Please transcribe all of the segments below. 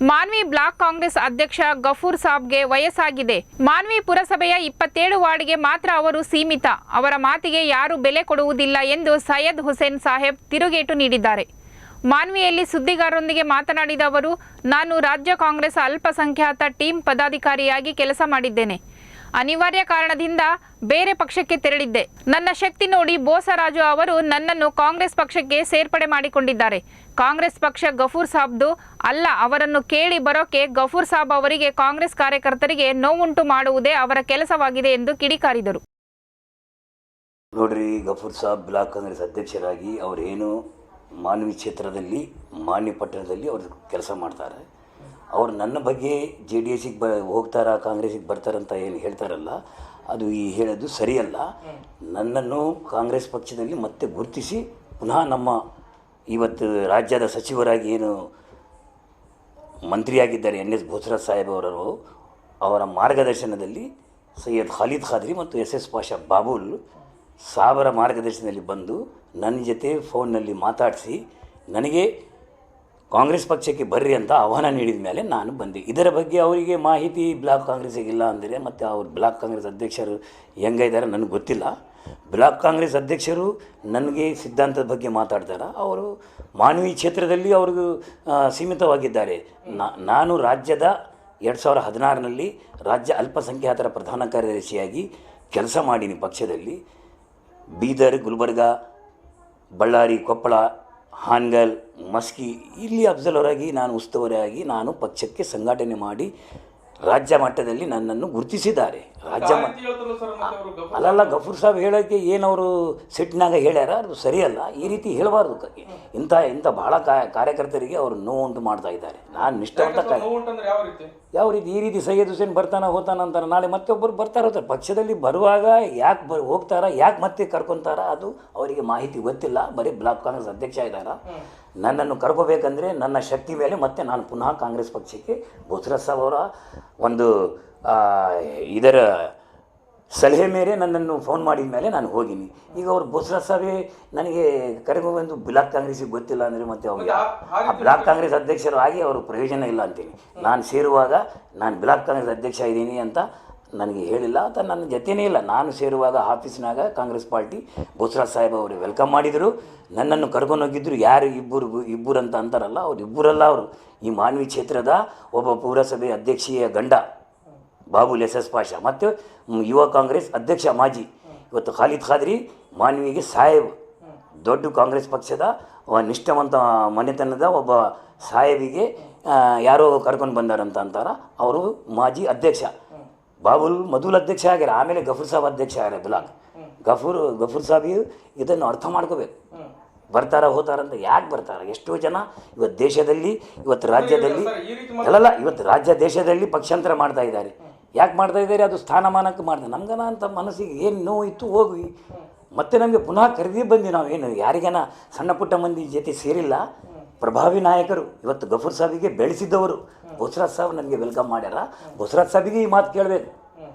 Manvi block Congress ಅಧ್ಯಕ್ಷ ಗಫೂರ್ ಸಾಬ್ಗೆ ವಯಸ್ಸಾಗಿದೆ. ಮಾನ್ವಿ ಪುರಸಭೆಯ 27 ವಾರ್ಡ್ಗೆ ಮಾತ್ರ ಅವರು ಸೀಮಿತ. ಅವರ ಮಾತಿಗೆ ಯಾರು ಬೆಲೆ ಕೊಡುವುದಿಲ್ಲ ಎಂದು ಸೈಯದ್ ಹುಸೇನ್ ಸಾಹೇಬ್ ತಿರುಗೇಟು ನೀಡಿದ್ದಾರೆ. ಮಾನ್ವಿಯಲ್ಲಿ ಸುದ್ದಿಗಾರರೊಂದಿಗೆ ಮಾತನಾಡಿದ ಅವರು, ನಾನು ರಾಜ್ಯ ಕಾಂಗ್ರೆಸ್ ಅಲ್ಪಸಂಖ್ಯಾತ ಟೀಮ್ ಪದಾಧಿಕಾರಿಯಾಗಿ ಕೆಲಸ ಮಾಡಿದ್ದೇನೆ. ಅನಿವಾರ್ಯ ಕಾರಣದಿಂದ ಬೇರೆ ಪಕ್ಷಕ್ಕೆ ತೆರಳಿದ್ದೆ. ನನ್ನ ಶಕ್ತಿ ನೋಡಿ ಬೋಸರಾಜು ಅವರು ನನ್ನನ್ನು ಕಾಂಗ್ರೆಸ್ ಪಕ್ಷಕ್ಕೆ ಸೇರ್ಪಡೆ ಮಾಡಿಕೊಂಡಿದ್ದಾರೆ. ಕಾಂಗ್ರೆಸ್ ಪಕ್ಷ ಗಫೂರ್ ಸಾಬ್ದು ಅಲ್ಲ. ಅವರನ್ನು ಕೇಳಿ ಬರೋಕೆ ಗಫೂರ್ ಸಾಬ್ ಅವರಿಗೆ ಕಾಂಗ್ರೆಸ್ ಕಾರ್ಯಕರ್ತರಿಗೆ ನೋವುಂಟು ಮಾಡುವುದೇ ಅವರ ಕೆಲಸವಾಗಿದೆ ಎಂದು ಕಿಡಿಕಾರಿದರು. ನೋಡ್ರಿ, ಗಫೂರ್ ಸಾಬ್ ಬ್ಲಾಕ್ ಕಾಂಗ್ರೆಸ್ ಅಧ್ಯಕ್ಷರಾಗಿ ಅವರೇನು ಮಾನ್ವಿ ಕ್ಷೇತ್ರದಲ್ಲಿ ಮಾನ್ವಿ ಪಟ್ಟಣದಲ್ಲಿ ಅವರು ಕೆಲಸ ಮಾಡ್ತಾರೆ. ಅವರು ನನ್ನ ಬಗ್ಗೆ JDSಗೆ ಹೋಗ್ತಾರಾ ಕಾಂಗ್ರೆಸ್ಸಿಗೆ ಬರ್ತಾರಂತ ಏನು ಹೇಳ್ತಾರಲ್ಲ, ಅದು ಹೇಳೋದು ಸರಿಯಲ್ಲ. ನನ್ನನ್ನು ಕಾಂಗ್ರೆಸ್ ಪಕ್ಷದಲ್ಲಿ ಮತ್ತೆ ಗುರುತಿಸಿ ಪುನಃ ನಮ್ಮ ಇವತ್ತು ರಾಜ್ಯದ ಸಚಿವರಾಗಿ ಏನು ಮಂತ್ರಿಯಾಗಿದ್ದಾರೆ NS ಬೋಸರಾಜ್ ಸಾಹೇಬ್ ಅವರ ಮಾರ್ಗದರ್ಶನದಲ್ಲಿ ಸೈಯದ್ ಖಾಲಿದ್ ಖಾದ್ರಿ ಮತ್ತು SS ಪಾಷಾ ಬಾಬುಲ್ ಸಾಬರ ಮಾರ್ಗದರ್ಶನದಲ್ಲಿ ಬಂದು ನನ್ನ ಜೊತೆ ಫೋನ್ನಲ್ಲಿ ಮಾತಾಡಿಸಿ ನನಗೆ ಕಾಂಗ್ರೆಸ್ ಪಕ್ಷಕ್ಕೆ ಬರ್ರಿ ಅಂತ ಆಹ್ವಾನ ನೀಡಿದ ಮೇಲೆ ನಾನು ಬಂದೆ. ಇದರ ಬಗ್ಗೆ ಅವರಿಗೆ ಮಾಹಿತಿ ಬ್ಲಾಕ್ ಕಾಂಗ್ರೆಸ್ಸಿಗೆ ಇಲ್ಲ ಅಂದರೆ ಮತ್ತು ಅವ್ರು ಬ್ಲಾಕ್ ಕಾಂಗ್ರೆಸ್ ಅಧ್ಯಕ್ಷರು ಹೆಂಗಿದ್ದಾರೆ ನನಗೆ ಗೊತ್ತಿಲ್ಲ. ಬ್ಲಾಕ್ ಕಾಂಗ್ರೆಸ್ ಅಧ್ಯಕ್ಷರು ನನಗೆ ಸಿದ್ಧಾಂತದ ಬಗ್ಗೆ ಮಾತಾಡ್ತಾರೆ. ಅವರು ಮಾನ್ವಿ ಕ್ಷೇತ್ರದಲ್ಲಿ ಅವ್ರಿಗೂ ಸೀಮಿತವಾಗಿದ್ದಾರೆ. ನಾನು ರಾಜ್ಯದ 2016ರಲ್ಲಿ ರಾಜ್ಯ ಅಲ್ಪಸಂಖ್ಯಾತರ ಪ್ರಧಾನ ಕಾರ್ಯದರ್ಶಿಯಾಗಿ ಕೆಲಸ ಮಾಡೀನಿ. ಪಕ್ಷದಲ್ಲಿ ಬೀದರ್, ಗುಲ್ಬರ್ಗ, ಬಳ್ಳಾರಿ, ಕೊಪ್ಪಳ, ಹಾನಗಲ್, ಮಸ್ಕಿ ಇಲ್ಲಿ ಅಬ್ಸರ್ವರಾಗಿ ನಾನು ಉಸ್ತುವಾರಿಯಾಗಿ ನಾನು ಪಕ್ಷಕ್ಕೆ ಸಂಘಟನೆ ಮಾಡಿ ರಾಜ್ಯ ಮಟ್ಟದಲ್ಲಿ ನನ್ನನ್ನು ಗುರುತಿಸಿದ್ದಾರೆ. ರಾಜ್ಯ ಅಲ್ಲಲ್ಲ, ಗಫೂರ್ ಸಾಬ್ ಹೇಳೋಕ್ಕೆ ಏನವರು ಸಿಟ್ಟಿನಾಗ ಹೇಳ್ಯಾರ, ಅದು ಸರಿಯಲ್ಲ. ಈ ರೀತಿ ಹೇಳಬಾರ್ದು. ಇಂಥ ಭಾಳ ಕಾರ್ಯಕರ್ತರಿಗೆ ಅವರು ನೋವುಂಟು ಮಾಡ್ತಾ ಇದ್ದಾರೆ. ನಾನು ನಿಷ್ಠಾವಂತ ಯಾವ ರೀತಿ ಈ ರೀತಿ ಸೈಯದ್ ಹುಸೇನ್ ಬರ್ತಾನೆ ಹೋಗ್ತಾನೆ ಅಂತಾರೆ, ನಾಳೆ ಮತ್ತೊಬ್ಬರು ಬರ್ತಾರೆ ಹೋಗ್ತಾರೆ. ಪಕ್ಷದಲ್ಲಿ ಬರುವಾಗ ಯಾಕೆ ಹೋಗ್ತಾರ, ಯಾಕೆ ಮತ್ತೆ ಕರ್ಕೊತಾರ, ಅದು ಅವರಿಗೆ ಮಾಹಿತಿ ಗೊತ್ತಿಲ್ಲ. ಬರೀ ಬ್ಲಾಕ್ ಕಾಂಗ್ರೆಸ್ ಅಧ್ಯಕ್ಷ ಇದ್ದಾರ. ನನ್ನನ್ನು ಕರ್ಕೋಬೇಕಂದ್ರೆ ನನ್ನ ಶಕ್ತಿ ಮೇಲೆ ಮತ್ತೆ ನಾನು ಪುನಃ ಕಾಂಗ್ರೆಸ್ ಪಕ್ಷಕ್ಕೆ ಬೋಸರಾಜ್ ಸಾಬ್ ಅವರ ಒಂದು ಇದರ ಸಲಹೆ ಮೇಲೆ ನನ್ನನ್ನು ಫೋನ್ ಮಾಡಿದ ಮೇಲೆ ನಾನು ಹೋಗಿನಿ. ಈಗ ಅವರು ಬೋಸರಾಜ್ ಸಾಬೇ ನನಗೆ ಕರೆಗೊಂಡು ಬ್ಲಾಕ್ ಕಾಂಗ್ರೆಸ್ಸಿಗೆ ಗೊತ್ತಿಲ್ಲ ಅಂದರೆ ಮತ್ತೆ ಅವ್ರಿಗೆ ಆ ಬ್ಲಾಕ್ ಕಾಂಗ್ರೆಸ್ ಅಧ್ಯಕ್ಷರು ಆಗಿ ಅವರು ಪ್ರಯೋಜನ ಇಲ್ಲ ಅಂತೀನಿ. ನಾನು ಸೇರುವಾಗ ನಾನು ಬ್ಲಾಕ್ ಕಾಂಗ್ರೆಸ್ ಅಧ್ಯಕ್ಷ ಇದ್ದೀನಿ ಅಂತ ನನಗೆ ಹೇಳಿಲ್ಲ, ಅಥವಾ ನನ್ನ ಜೊತೆನೇ ಇಲ್ಲ. ನಾನು ಸೇರುವಾಗ ಆಫೀಸ್ನಾಗ ಕಾಂಗ್ರೆಸ್ ಪಾರ್ಟಿ ಬೋಸರಾಜ್ ಸಾಹೇಬ್ ಅವರು ವೆಲ್ಕಮ್ ಮಾಡಿದರು. ನನ್ನನ್ನು ಕರ್ಕೊಂಡೋಗಿದ್ದರು. ಯಾರು ಇಬ್ಬರು ಅಂತ ಅಂತಾರಲ್ಲ, ಅವ್ರು ಇಬ್ಬರಲ್ಲ. ಅವರು ಈ ಮಾನ್ವಿ ಕ್ಷೇತ್ರದ ಒಬ್ಬ ಪುರಸಭೆ ಅಧ್ಯಕ್ಷೀಯ ಗಂಡ ಬಾಬುಲ್ SS ಪಾಷಾ ಮತ್ತು ಯುವ ಕಾಂಗ್ರೆಸ್ ಅಧ್ಯಕ್ಷ ಮಾಜಿ ಇವತ್ತು ಖಾಲಿದ್ ಖಾದ್ರಿ ಮಾನ್ವಿಗೆ ಸಾಹೇಬ್, ದೊಡ್ಡ ಕಾಂಗ್ರೆಸ್ ಪಕ್ಷದ ನಿಷ್ಠಾವಂತ ಮನೆತನದ ಒಬ್ಬ ಸಾಹೇಬಿಗೆ ಯಾರೋ ಕರ್ಕೊಂಡು ಬಂದಾರಂತ ಅಂತಾರ. ಅವರು ಮಾಜಿ ಅಧ್ಯಕ್ಷ. ಬಾಬುಲ್ ಮೊದಲು ಅಧ್ಯಕ್ಷ ಆಗ್ಯಾರ, ಆಮೇಲೆ ಗಫೂರ್ ಸಾಬ್ ಅಧ್ಯಕ್ಷ ಆಗ್ಯಾರ ಬ್ಲಾಕ್. ಗಫೂರ್ ಸಾಬ್ ಇದನ್ನು ಅರ್ಥ ಮಾಡ್ಕೋಬೇಕು. ಬರ್ತಾರ ಹೋತಾರಂತ ಯಾಕೆ ಬರ್ತಾರೆ? ಎಷ್ಟೋ ಜನ ಇವತ್ತು ದೇಶದಲ್ಲಿ, ಇವತ್ತು ರಾಜ್ಯದಲ್ಲಿ ಅಲ್ಲಲ್ಲ, ಇವತ್ತು ರಾಜ್ಯ ದೇಶದಲ್ಲಿ ಪಕ್ಷಾಂತರ ಮಾಡ್ತಾ ಇದ್ದಾರೆ. ಯಾಕೆ ಮಾಡ್ತಾ ಇದ್ದಾರೆ? ಅದು ಸ್ಥಾನಮಾನಕ್ಕೆ ಮಾಡ್ತಾರೆ. ನಮ್ಗನ ಅಂತ ಮನಸ್ಸಿಗೆ ಏನು ನೋವು ಇತ್ತು ಹೋಗಿ ಮತ್ತೆ ನಮಗೆ ಪುನಃ ಕರೆದಿ ಬಂದು ನಾವೇನು ಯಾರಿಗೇನ ಸಣ್ಣ ಪುಟ್ಟ ಮಂದಿ ಜೊತೆ ಸೇರಿಲ್ಲ. ಪ್ರಭಾವಿ ನಾಯಕರು ಇವತ್ತು ಗಫೂರ್ ಸಾಬಿಗೆ ಬೆಳೆಸಿದ್ದವರು ಬೋಸರಾಜ್ ಸಾಬ್ ನನಗೆ ವೆಲ್ಕಮ್ ಮಾಡ್ಯಾರ. ಬೋಸರಾಜ್ ಸಾಬಿಗೆ ಈ ಮಾತು ಕೇಳಬೇಕು.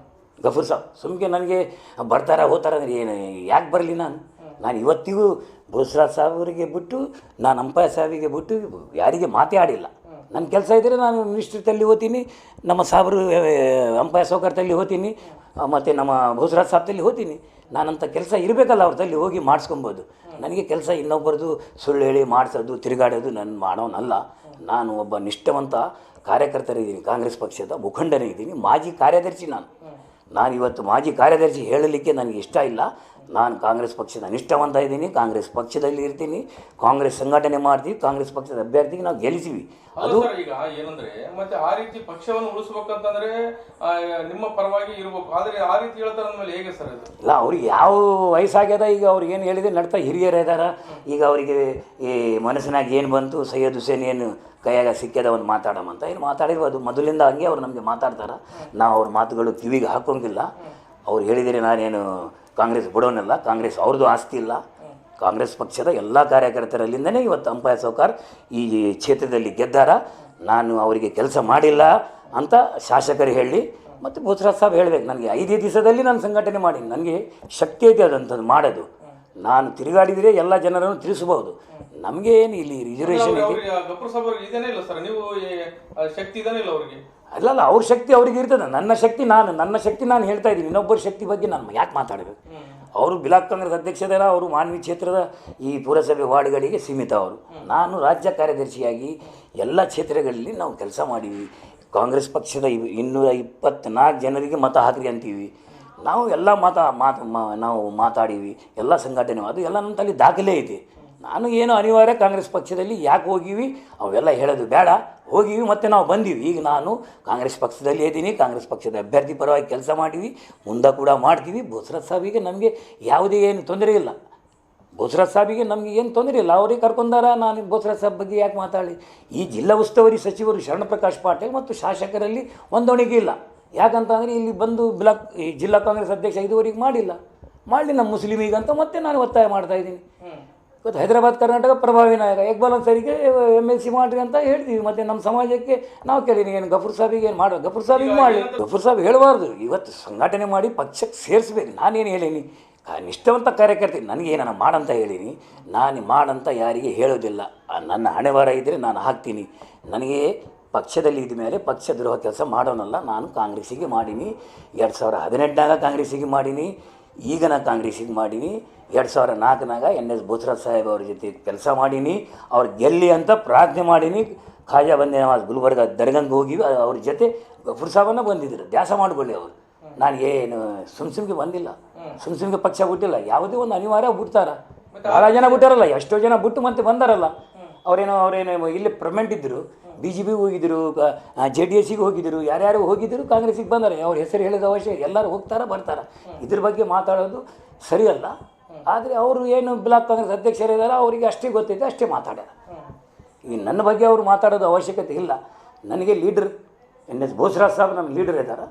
ಗಫೂರ್ ಸಾಬ್ ಸುಮ್ಗೆ ನನಗೆ ಬರ್ತಾರ ಹೋತಾರ ಅಂದರೆ ಏನು ಯಾಕೆ ಬರಲಿ? ನಾನು ಇವತ್ತಿಗೂ ಬೋಸರಾಜ್ ಸಾಹೇಬರಿಗೆ ಬಿಟ್ಟು, ನಾನು ಅಂಪೈರ್ ಸಾಹೇಬಿಗೆ ಬಿಟ್ಟು ಯಾರಿಗೆ ಮಾತೇ ಆಡಿಲ್ಲ. ನನ್ನ ಕೆಲಸ ಇದ್ದರೆ ನಾನು ಮಿನಿಸ್ಟ್ರಿತಲ್ಲಿ ಹೋಗ್ತೀನಿ, ನಮ್ಮ ಸಾಬ್ರು ಅಂಪೈರ್ ಸೌಕರ್ಯದಲ್ಲಿ ಹೋಗ್ತೀನಿ, ಮತ್ತು ನಮ್ಮ ಬೋಸರಾಜ್ ಸಾಬ್ದಲ್ಲಿ ಹೋಗ್ತೀನಿ. ನಾನಂಥ ಕೆಲಸ ಇರಬೇಕಲ್ಲ, ಅವ್ರ ತಲ್ಲಿ ಹೋಗಿ ಮಾಡಿಸ್ಕೊಬೋದು. ನನಗೆ ಕೆಲಸ ಇನ್ನೊಬ್ಬರದು ಸುಳ್ಳು ಹೇಳಿ ಮಾಡಿಸೋದು, ತಿರುಗಾಡೋದು ನನ್ನ ಮಾಡೋನಲ್ಲ. ನಾನು ಒಬ್ಬ ನಿಷ್ಠಾವಂತ ಕಾರ್ಯಕರ್ತರಿದ್ದೀನಿ, ಕಾಂಗ್ರೆಸ್ ಪಕ್ಷದ ಮುಖಂಡನೇ ಇದ್ದೀನಿ, ಮಾಜಿ ಕಾರ್ಯದರ್ಶಿ. ನಾನು ಇವತ್ತು ಮಾಜಿ ಕಾರ್ಯದರ್ಶಿ ಹೇಳಲಿಕ್ಕೆ ನನಗೆ ಇಷ್ಟ ಇಲ್ಲ. ನಾನು ಕಾಂಗ್ರೆಸ್ ಪಕ್ಷದ ನಿಷ್ಠಾವಂತ ಇದ್ದೀನಿ, ಕಾಂಗ್ರೆಸ್ ಪಕ್ಷದಲ್ಲಿ ಇರ್ತೀನಿ, ಕಾಂಗ್ರೆಸ್ ಸಂಘಟನೆ ಮಾಡ್ತೀವಿ, ಕಾಂಗ್ರೆಸ್ ಪಕ್ಷದ ಅಭ್ಯರ್ಥಿಗೆ ನಾವು ಗೆಲ್ಲಿಸಿವಿ. ಅದು ಈಗ ಏನಂದ್ರೆ ಮತ್ತೆ ಆ ರೀತಿ ಪಕ್ಷವನ್ನು ಉಳಿಸಬೇಕಂತಂದ್ರೆ ನಿಮ್ಮ ಪರವಾಗಿ ಇರಬೇಕು. ಆದರೆ ಆ ರೀತಿ ಹೇಳ್ತಾರೆ ಅಂದಮೇಲೆ ಹೇಗೆ ಸರ್ ಅದು? ಇಲ್ಲ, ಅವ್ರಿಗೆ ಯಾವ ವಯಸ್ಸಾಗ್ಯದ, ಈಗ ಅವ್ರಿಗೆ ಏನು ಹೇಳಿದೆ ನಡ್ತಾ ಹಿರಿಯರು ಇದ್ದಾರೆ. ಈಗ ಅವರಿಗೆ ಈ ಮನಸ್ಸಿನಾಗ ಏನು ಬಂತು, ಸೈಯದ್ ಹುಸೇನ್ ಏನು ಕೈಯಾಗ ಸಿಕ್ಕ್ಯದವನು ಮಾತಾಡೋಮಂತ ಏನು ಮಾತಾಡಿರ್ಬೋದು. ಮೊದಲಿಂದ ಹಂಗೆ ಅವ್ರು ನಮಗೆ ಮಾತಾಡ್ತಾರೆ. ನಾವು ಅವ್ರ ಮಾತುಗಳು ಕಿವಿಗೆ ಹಾಕೋಂಗಿಲ್ಲ. ಅವ್ರು ಹೇಳಿದರೆ ನಾನೇನು ಕಾಂಗ್ರೆಸ್ ಬಿಡೋನಲ್ಲ. ಕಾಂಗ್ರೆಸ್ ಅವ್ರದ್ದು ಆಸ್ತಿ ಇಲ್ಲ. ಕಾಂಗ್ರೆಸ್ ಪಕ್ಷದ ಎಲ್ಲ ಕಾರ್ಯಕರ್ತರಲ್ಲಿಂದನೇ ಇವತ್ತು ಅಂಪೈರ್ ಸೌಕಾರ್ ಈ ಕ್ಷೇತ್ರದಲ್ಲಿ ಗೆದ್ದಾರ. ನಾನು ಅವರಿಗೆ ಕೆಲಸ ಮಾಡಿಲ್ಲ ಅಂತ ಶಾಸಕರು ಹೇಳಿ ಮತ್ತು ಬೋಸರಾಜ್ ಸಾಬ್ ಹೇಳಬೇಕು. ನನಗೆ 5 ದಿವಸದಲ್ಲಿ ನಾನು ಸಂಘಟನೆ ಮಾಡೀನಿ, ನನಗೆ ಶಕ್ತಿ ಐತೆ ಅದಂಥದ್ದು ಮಾಡೋದು. ನಾನು ತಿರುಗಾಡಿದರೆ ಎಲ್ಲ ಜನರನ್ನು ತಿಳಿಸಬಹುದು. ನಮಗೆ ಏನು ಇಲ್ಲಿ ರಿಸರ್ವೇಷನ್ ಇದೆ. ಅವ್ರಿಗೆ ಗಫೂರ್ ಸಾಬ್ ಅವ್ರಿಗೆ ಇದೇನೇ ಇಲ್ಲ ಸರ್, ನೀವು ಶಕ್ತಿ ಇದಾನೆ ಇಲ್ಲ ಅವ್ರಿಗೆ? ಅಲ್ಲಲ್ಲ, ಅವ್ರ ಶಕ್ತಿ ಅವ್ರಿಗೆ ಇರ್ತದೆ, ನನ್ನ ಶಕ್ತಿ ನಾನು ಹೇಳ್ತಾ ಇದ್ದೀನಿ. ಇನ್ನೊಬ್ಬರ ಶಕ್ತಿ ಬಗ್ಗೆ ನಾನು ಯಾಕೆ ಮಾತಾಡಬೇಕು? ಅವರು ಬ್ಲಾಕ್ ಕಾಂಗ್ರೆಸ್ ಅಧ್ಯಕ್ಷರ, ಅವರು ಮಾನ್ವಿ ಕ್ಷೇತ್ರದ ಈ ಪುರಸಭೆ ವಾರ್ಡ್ಗಳಿಗೆ ಸೀಮಿತ. ಅವರು ನಾನು ರಾಜ್ಯ ಕಾರ್ಯದರ್ಶಿಯಾಗಿ ಎಲ್ಲ ಕ್ಷೇತ್ರಗಳಲ್ಲಿ ನಾವು ಕೆಲಸ ಮಾಡೀವಿ. ಕಾಂಗ್ರೆಸ್ ಪಕ್ಷದ 224 ಜನರಿಗೆ ಮತ ಹಾಕ್ರಿ ಅಂತೀವಿ ನಾವು. ಎಲ್ಲ ನಾವು ಮಾತಾಡೀವಿ, ಎಲ್ಲ ಸಂಘಟನೆ, ಅದು ಎಲ್ಲ ನಮ್ಮ ತಲೆ ದಾಖಲೆ ಐತಿ. ನಾನು ಏನು ಅನಿವಾರ್ಯ ಕಾಂಗ್ರೆಸ್ ಪಕ್ಷದಲ್ಲಿ ಯಾಕೆ ಹೋಗಿವಿ ಅವೆಲ್ಲ ಹೇಳೋದು ಬೇಡ. ಹೋಗಿವಿ ಮತ್ತು ನಾವು ಬಂದೀವಿ. ಈಗ ನಾನು ಕಾಂಗ್ರೆಸ್ ಪಕ್ಷದಲ್ಲಿ ಇದ್ದೀನಿ, ಕಾಂಗ್ರೆಸ್ ಪಕ್ಷದ ಅಭ್ಯರ್ಥಿ ಪರವಾಗಿ ಕೆಲಸ ಮಾಡೀವಿ, ಮುಂದೆ ಕೂಡ ಮಾಡ್ತೀವಿ. ಬೋಸರಾಜ್ ಸಾಹೇಬಿಗೆ ನಮಗೆ ಯಾವುದೇ ಏನು ತೊಂದರೆ ಇಲ್ಲ. ಬೋಸರಾಜ್ ಸಾಹೇಬಿಗೆ ನಮಗೆ ಏನು ತೊಂದರೆ ಇಲ್ಲ, ಅವ್ರಿಗೆ ಕರ್ಕೊಂಡಾರ. ನಾನು ಬೋಸರಾಜ್ ಸಾಹೇಬ್ ಬಗ್ಗೆ ಯಾಕೆ ಮಾತಾಡಿ? ಈ ಜಿಲ್ಲಾ ಉಸ್ತುವಾರಿ ಸಚಿವರು ಶರಣಪ್ರಕಾಶ್ ಪಾಟೀಲ್ ಮತ್ತು ಶಾಸಕರಲ್ಲಿ ಹೊಂದಾಣಿಕೆ ಇಲ್ಲ. ಯಾಕಂತಂದರೆ ಇಲ್ಲಿ ಬಂದು ಈ ಜಿಲ್ಲಾ ಕಾಂಗ್ರೆಸ್ ಅಧ್ಯಕ್ಷ ಇದುವರೆಗೆ ಮಾಡಿಲ್ಲ. ನಮ್ಮ ಮುಸ್ಲಿಮಿಗಂತ ಮತ್ತೆ ನಾನು ಒತ್ತಾಯ ಮಾಡ್ತಾಯಿದ್ದೀನಿ. ಇವತ್ತು ಹೈದರಾಬಾದ್ ಕರ್ನಾಟಕ ಪ್ರಭಾವಿ ನಾಯಕ ಇಕ್ಬಾಲ್ ಅನ್ಸಾರಿಗೆ MLC ಮಾಡಿರಿ ಅಂತ ಹೇಳ್ತೀವಿ. ಮತ್ತು ನಮ್ಮ ಸಮಾಜಕ್ಕೆ ನಾವು ಕೇಳಿನಿ, ಏನು ಗಫೂರ್ ಸಾಹೇಬಿಗೆ ಏನು ಮಾಡೋ? ಗಫೂರ್ ಸಾಹೇಬಿಗೆ ಮಾಡಲಿ. ಗಫೂರ್ ಸಾಹೇಬ್ ಹೇಳಬಾರ್ದು. ಇವತ್ತು ಸಂಘಟನೆ ಮಾಡಿ ಪಕ್ಷಕ್ಕೆ ಸೇರಿಸ್ಬೇಕು. ನಾನೇನು ಹೇಳೀನಿ, ನಿಷ್ಠಾವಂತ ಕಾರ್ಯಕರ್ತೆ, ನನಗೇನ ಮಾಡಂತ ಹೇಳೀನಿ. ನಾನು ಮಾಡಂತ ಯಾರಿಗೆ ಹೇಳೋದಿಲ್ಲ. ನನ್ನ ಹಣೆಬಾರ ಇದ್ದರೆ ನಾನು ಹಾಕ್ತೀನಿ. ನನಗೆ ಪಕ್ಷದಲ್ಲಿ ಇದ್ದ ಮೇಲೆ ಪಕ್ಷ ದ್ರೋಹ ಕೆಲಸ ಮಾಡೋನಲ್ಲ. ನಾನು ಕಾಂಗ್ರೆಸ್ಸಿಗೆ ಮಾಡೀನಿ. 2018ನಾಗ ಕಾಂಗ್ರೆಸ್ಸಿಗೆ ಮಾಡೀನಿ, ಈಗ ನಾನು ಕಾಂಗ್ರೆಸ್ಸಿಗೆ ಮಾಡೀನಿ. 2004ನಾಗ NS ಬೋಸರಾಜ್ ಸಾಹೇಬ್ ಅವ್ರ ಜೊತೆ ಕೆಲಸ ಮಾಡೀನಿ. ಅವ್ರು ಗೆಲ್ಲಿ ಅಂತ ಪ್ರಾರ್ಥನೆ ಮಾಡೀನಿ. ಖಾಜಾ ಬಂದೆ ನವಾಜ್ ಗುಲ್ಬರ್ಗ ದರ್ಗಂಗೆ ಹೋಗಿವಿ. ಅವ್ರ ಜೊತೆ ಗಫೂರ್ ಸಾಹೇಬನ್ನ ಬಂದಿದ್ದರು. ದ್ಯಾಸ ಮಾಡಿಕೊಳ್ಳಿ ಅವರು. ನಾನು ಏನು ಸುಮ್ಗೆ ಬಂದಿಲ್ಲ, ಸುಮ್ಗೆ ಪಕ್ಷ ಬಿಟ್ಟಿಲ್ಲ. ಯಾವುದೇ ಒಂದು ಅನಿವಾರ್ಯ ಬಿಡ್ತಾರ. ಭಾಳ ಜನ ಬಿಟ್ಟಾರಲ್ಲ, ಎಷ್ಟೋ ಜನ ಬಿಟ್ಟು ಮತ್ತೆ ಬಂದಾರಲ್ಲ. ಅವರೇನು ಇಲ್ಲಿ ಪರ್ಮನೆಂಟ್ ಇದ್ದರು, BJP ಹೋಗಿದ್ದರು, JDSಗೆ ಹೋಗಿದ್ದರು, ಯಾರ್ಯಾರು ಹೋಗಿದ್ದರು, ಕಾಂಗ್ರೆಸ್ಸಿಗೆ ಬಂದಾರೆ. ಅವ್ರ ಹೆಸರು ಹೇಳಿದ ಅವಶ್ಯ, ಎಲ್ಲರೂ ಹೋಗ್ತಾರೆ ಬರ್ತಾರೆ. ಇದ್ರ ಬಗ್ಗೆ ಮಾತಾಡೋದು ಸರಿಯಲ್ಲ. ಆದರೆ ಅವರು ಏನು ಬ್ಲಾಕ್ ಕಾಂಗ್ರೆಸ್ ಅಧ್ಯಕ್ಷರಿದ್ದಾರೆ, ಅವರಿಗೆ ಅಷ್ಟೇ ಗೊತ್ತಿದೆ, ಅಷ್ಟೇ ಮಾತಾಡ್ಯಾರ. ಈಗ ನನ್ನ ಬಗ್ಗೆ ಅವರು ಮಾತಾಡೋದು ಅವಶ್ಯಕತೆ ಇಲ್ಲ. ನನಗೆ ಲೀಡರ್ NS ಬೋಸರಾಜ್ ಸಾಹೇಬ್ ನಮ್ಮ ಲೀಡರ್ ಇದ್ದಾರೆ.